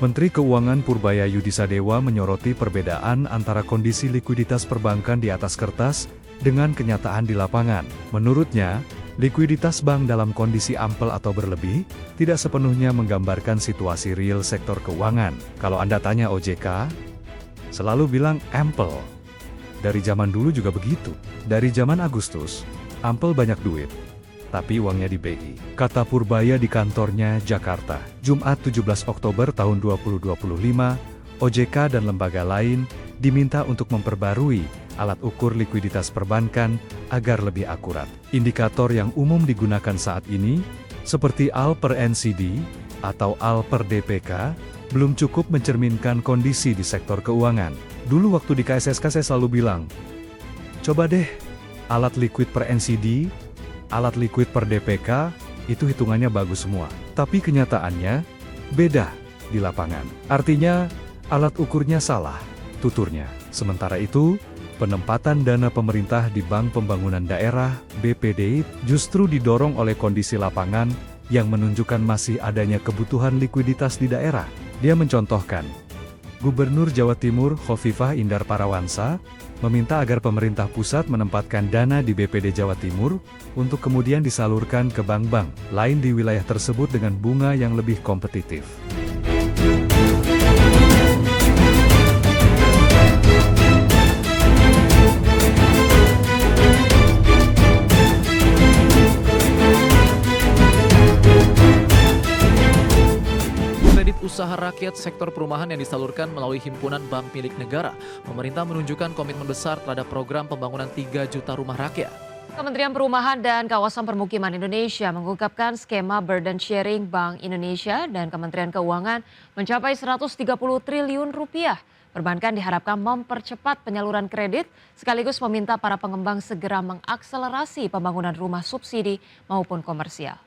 Menteri Keuangan Purbaya Yudisadewa menyoroti perbedaan antara kondisi likuiditas perbankan di atas kertas dengan kenyataan di lapangan. Menurutnya, likuiditas bank dalam kondisi ampel atau berlebih tidak sepenuhnya menggambarkan situasi real sektor keuangan. Kalau Anda tanya OJK, selalu bilang ampel. Dari zaman dulu juga begitu. Dari zaman Agustus, ampel banyak duit, tapi uangnya di BI, kata Purbaya di kantornya Jakarta. Jumat 17 Oktober tahun 2025, OJK dan lembaga lain diminta untuk memperbarui alat ukur likuiditas perbankan agar lebih akurat. Indikator yang umum digunakan saat ini, seperti AL per NCD atau AL per DPK, belum cukup mencerminkan kondisi di sektor keuangan. Dulu waktu di KSSK saya selalu bilang, coba deh, alat liquid per NCD, alat liquid per DPK, itu hitungannya bagus semua. Tapi kenyataannya, beda di lapangan. Artinya, alat ukurnya salah, tuturnya. Sementara itu, penempatan dana pemerintah di Bank Pembangunan Daerah, BPD, justru didorong oleh kondisi lapangan yang menunjukkan masih adanya kebutuhan likuiditas di daerah. Dia mencontohkan, Gubernur Jawa Timur Khofifah Indar Parawansa meminta agar pemerintah pusat menempatkan dana di BPD Jawa Timur untuk kemudian disalurkan ke bank-bank lain di wilayah tersebut dengan bunga yang lebih kompetitif. Usaha rakyat sektor perumahan yang disalurkan melalui Himpunan Bank Milik Negara, pemerintah menunjukkan komitmen besar terhadap program pembangunan 3 juta rumah rakyat. Kementerian Perumahan dan Kawasan Permukiman Indonesia mengungkapkan skema burden sharing Bank Indonesia dan Kementerian Keuangan mencapai 130 triliun rupiah. Perbankan diharapkan mempercepat penyaluran kredit sekaligus meminta para pengembang segera mengakselerasi pembangunan rumah subsidi maupun komersial.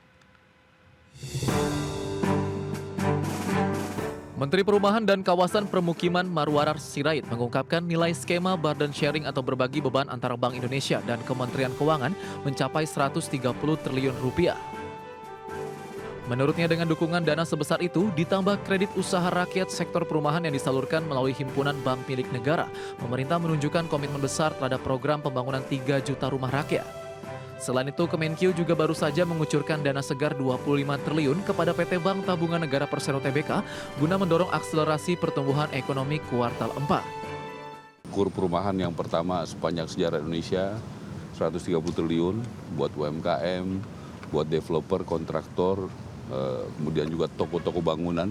Menteri Perumahan dan Kawasan Permukiman Marwarar Sirait mengungkapkan nilai skema burden sharing atau berbagi beban antara Bank Indonesia dan Kementerian Keuangan mencapai 130 triliun rupiah. Menurutnya dengan dukungan dana sebesar itu ditambah kredit usaha rakyat sektor perumahan yang disalurkan melalui Himpunan Bank Milik Negara, pemerintah menunjukkan komitmen besar terhadap program pembangunan 3 juta rumah rakyat. Selain itu, Kemenkeu juga baru saja mengucurkan dana segar 25 triliun kepada PT Bank Tabungan Negara Persero Tbk guna mendorong akselerasi pertumbuhan ekonomi kuartal 4. Kur perumahan yang pertama sepanjang sejarah Indonesia, 130 triliun buat UMKM, buat developer, kontraktor, kemudian juga toko-toko bangunan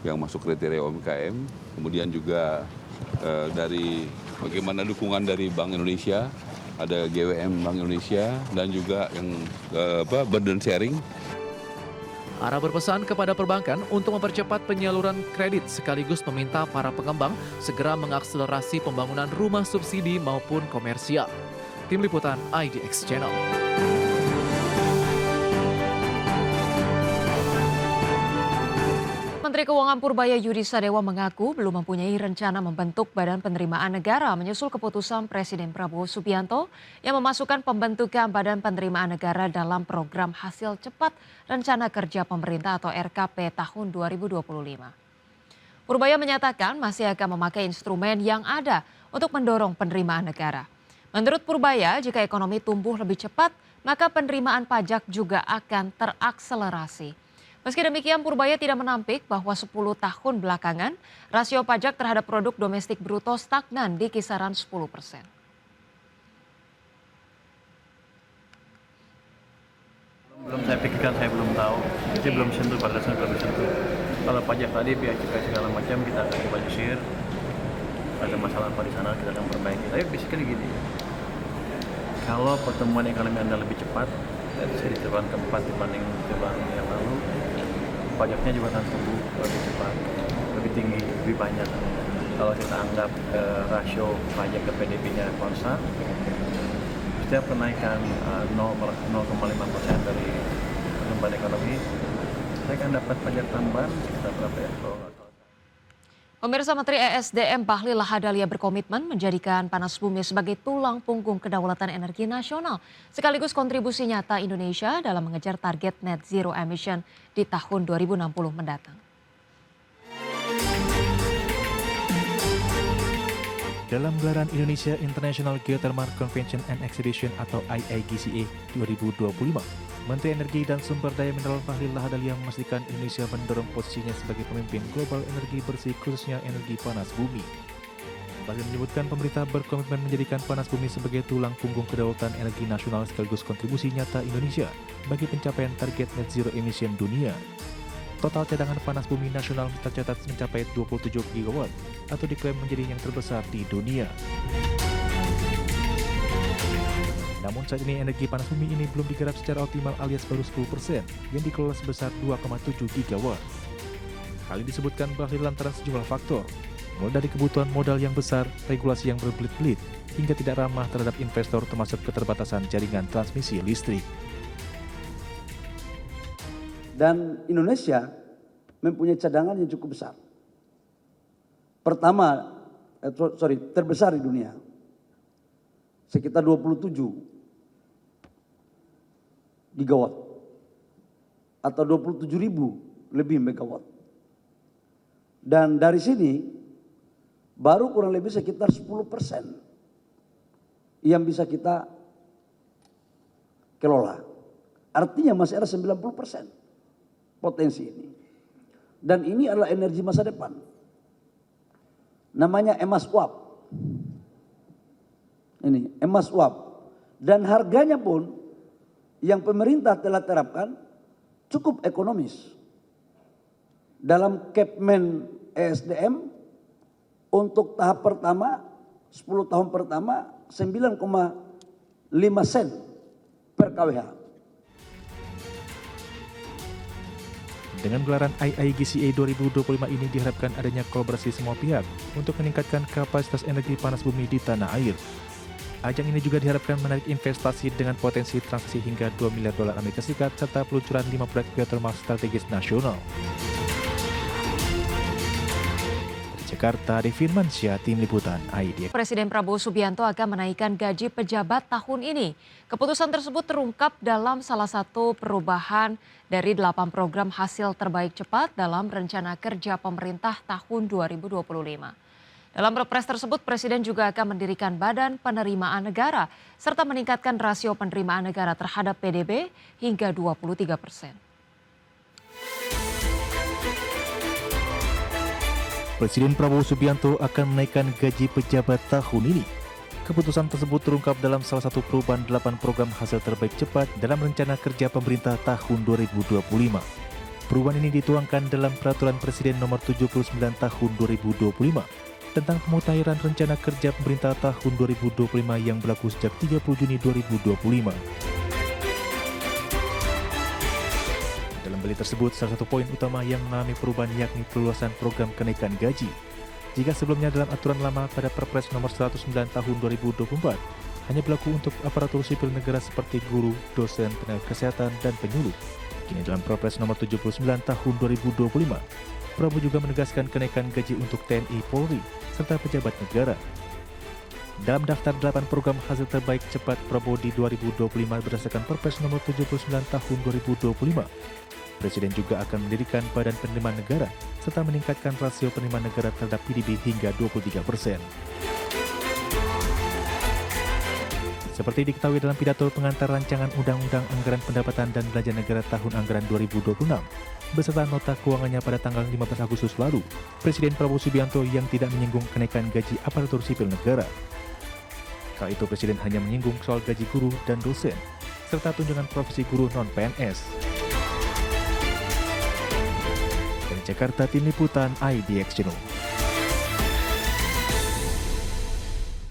yang masuk kriteria UMKM, kemudian juga dari bagaimana dukungan dari Bank Indonesia, ada GWM Bank Indonesia dan juga yang burden sharing. Ara berpesan kepada perbankan untuk mempercepat penyaluran kredit sekaligus meminta para pengembang segera mengakselerasi pembangunan rumah subsidi maupun komersial. Tim Liputan IDX Channel. Menteri Keuangan Purbaya Yudisadewa mengaku belum mempunyai rencana membentuk Badan Penerimaan Negara menyusul keputusan Presiden Prabowo Subianto yang memasukkan pembentukan Badan Penerimaan Negara dalam program Hasil Cepat Rencana Kerja Pemerintah atau RKP tahun 2025. Purbaya menyatakan masih akan memakai instrumen yang ada untuk mendorong penerimaan negara. Menurut Purbaya, jika ekonomi tumbuh lebih cepat, maka penerimaan pajak juga akan terakselerasi. Meski demikian, Purbaya tidak menampik bahwa 10 tahun belakangan rasio pajak terhadap produk domestik bruto stagnan di kisaran 10%. Belum saya pikirkan, saya belum tahu. Jadi belum sentuh, pada dasarnya belum sentuh. Kalau pajak tadi, biaya cukai segala macam kita akan coba sisir. Ada masalah apa di sana kita akan perbaiki. Tapi basically gini, kalau pertumbuhan ekonomi Anda lebih cepat, dan bisa di triwulan keempat dibanding triwulan yang lalu, pajaknya juga akan tumbuh lebih cepat, lebih tinggi, lebih banyak. Kalau kita anggap rasio pajak ke PDB-nya konstan, setiap kenaikan 0,5% dari pertumbuhan ekonomi, saya akan dapat pajak tambahan sekitar berapa ya? Pemirsa, Menteri ESDM Bahlil Lahadalia berkomitmen menjadikan panas bumi sebagai tulang punggung kedaulatan energi nasional, sekaligus kontribusi nyata Indonesia dalam mengejar target net zero emission di tahun 2060 mendatang. Dalam gelaran Indonesia International Geothermal Convention and Exhibition atau IIGCA 2025, Menteri Energi dan Sumber Daya Mineral Bahlil Lahadalia memastikan Indonesia mendorong posisinya sebagai pemimpin global energi bersih khususnya energi panas bumi. Bahlil menyebutkan pemerintah berkomitmen menjadikan panas bumi sebagai tulang punggung kedaulatan energi nasional sekaligus kontribusi nyata Indonesia bagi pencapaian target net zero emission dunia. Total cadangan panas bumi nasional tercatat mencapai 27 gigawatt atau diklaim menjadi yang terbesar di dunia. Namun saat ini energi panas bumi ini belum digarap secara optimal alias baru 10% yang dikelola sebesar 2,7 gigawatt. Hal ini disebutkan Bahlil lantaran sejumlah faktor, mulai dari kebutuhan modal yang besar, regulasi yang berbelit-belit, hingga tidak ramah terhadap investor termasuk keterbatasan jaringan transmisi listrik. Dan Indonesia mempunyai cadangan yang cukup besar. Terbesar di dunia. Sekitar 27 gigawatt atau 27.000 lebih megawatt. Dan dari sini baru kurang lebih sekitar 10% yang bisa kita kelola. Artinya masih ada 90% potensi ini. Dan ini adalah energi masa depan. Namanya emas uap. Ini emas uap. Dan harganya pun yang pemerintah telah terapkan cukup ekonomis. Dalam Kepmen ESDM untuk tahap pertama 10 tahun pertama 9,5 sen per kWh. Dengan gelaran IIGCA 2025 ini diharapkan adanya kolaborasi semua pihak untuk meningkatkan kapasitas energi panas bumi di tanah air. Ajang ini juga diharapkan menarik investasi dengan potensi transaksi hingga $2 miliar Amerika Serikat serta peluncuran 5 proyek geothermal strategis nasional. Jakarta, Adi Firmansyah, Tim Liputan IDX. Presiden Prabowo Subianto akan menaikkan gaji pejabat tahun ini. Keputusan tersebut terungkap dalam salah satu perubahan dari 8 program hasil terbaik cepat dalam rencana kerja pemerintah tahun 2025. Dalam Perpres tersebut, Presiden juga akan mendirikan Badan Penerimaan Negara serta meningkatkan rasio penerimaan negara terhadap PDB hingga 23%. Presiden Prabowo Subianto akan menaikkan gaji pejabat tahun ini. Keputusan tersebut terungkap dalam salah satu perubahan 8 program hasil terbaik cepat dalam rencana kerja pemerintah tahun 2025. Perubahan ini dituangkan dalam Peraturan Presiden Nomor 79 Tahun 2025 tentang pemutahiran rencana kerja pemerintah tahun 2025 yang berlaku sejak 30 Juni 2025. Dalam beli tersebut, salah satu poin utama yang mengalami perubahan yakni perluasan program kenaikan gaji. Jika sebelumnya dalam aturan lama pada Perpres Nomor 109 Tahun 2024 hanya berlaku untuk aparatur sipil negara seperti guru, dosen, tenaga kesehatan, dan penyuluh. Kini dalam Perpres Nomor 79 Tahun 2025, Prabowo juga menegaskan kenaikan gaji untuk TNI Polri serta pejabat negara. Dalam daftar 8 program hasil terbaik cepat Prabowo di 2025 berdasarkan Perpres Nomor 79 Tahun 2025, Presiden juga akan mendirikan Badan Penerimaan Negara serta meningkatkan rasio penerimaan negara terhadap PDB hingga 23%. Seperti diketahui dalam pidato pengantar rancangan Undang-Undang Anggaran Pendapatan dan Belanja Negara tahun anggaran 2026, beserta nota keuangannya pada tanggal 15 Agustus lalu, Presiden Prabowo Subianto yang tidak menyinggung kenaikan gaji aparatur sipil negara. Kala itu Presiden hanya menyinggung soal gaji guru dan dosen, serta tunjangan profesi guru non-PNS. Dari Jakarta, Tim Liputan IDX Channel.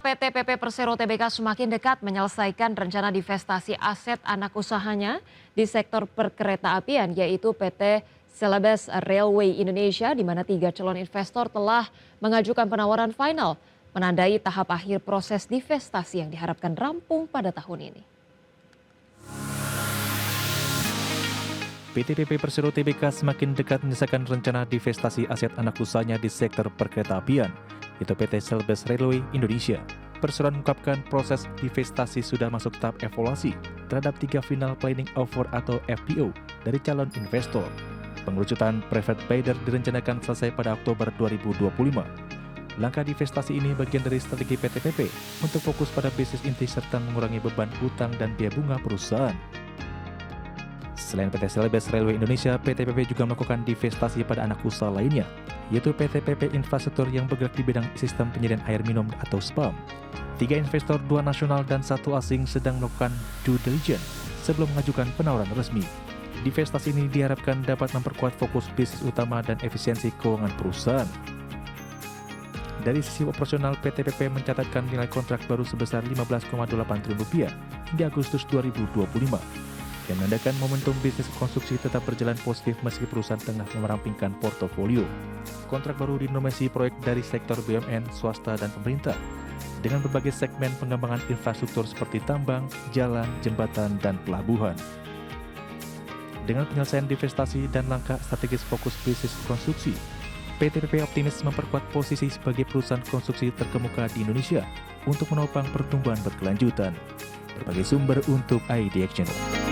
PT PP Persero Tbk semakin dekat menyelesaikan rencana divestasi aset anak usahanya di sektor perkereta-apian, yaitu PT Celebes Railway Indonesia, di mana 3 calon investor telah mengajukan penawaran final, menandai tahap akhir proses divestasi yang diharapkan rampung pada tahun ini. PT PP Persero Tbk semakin dekat menyelesaikan rencana divestasi aset anak usahanya di sektor perkereta-apian, yaitu PT Celebes Railway Indonesia. Persero mengungkapkan proses divestasi sudah masuk tahap evaluasi terhadap 3 final planning offer atau FPO dari calon investor. Pengerucutan private bidder direncanakan selesai pada Oktober 2025. Langkah divestasi ini bagian dari strategi PT PP untuk fokus pada bisnis inti serta mengurangi beban hutang dan biaya bunga perusahaan. Selain PT Celebes Railway Indonesia, PT PP juga melakukan divestasi pada anak usaha lainnya, yaitu PT PP Infrastruktur yang bergerak di bidang sistem penyediaan air minum atau SPAM. 3 investor, 2 nasional dan 1 asing sedang melakukan due diligence sebelum mengajukan penawaran resmi. Divestasi ini diharapkan dapat memperkuat fokus bisnis utama dan efisiensi keuangan perusahaan. Dari sisi operasional, PT PP mencatatkan nilai kontrak baru sebesar Rp15,8 triliun hingga Agustus 2025, yang menandakan momentum bisnis konstruksi tetap berjalan positif meski perusahaan tengah merampingkan portofolio. Kontrak baru didominasi proyek dari sektor BUMN, swasta, dan pemerintah, dengan berbagai segmen pengembangan infrastruktur seperti tambang, jalan, jembatan, dan pelabuhan. Dengan penyelesaian divestasi dan langkah strategis fokus bisnis konstruksi, PT PP optimis memperkuat posisi sebagai perusahaan konstruksi terkemuka di Indonesia untuk menopang pertumbuhan berkelanjutan. Berbagai sumber untuk IDX Channel.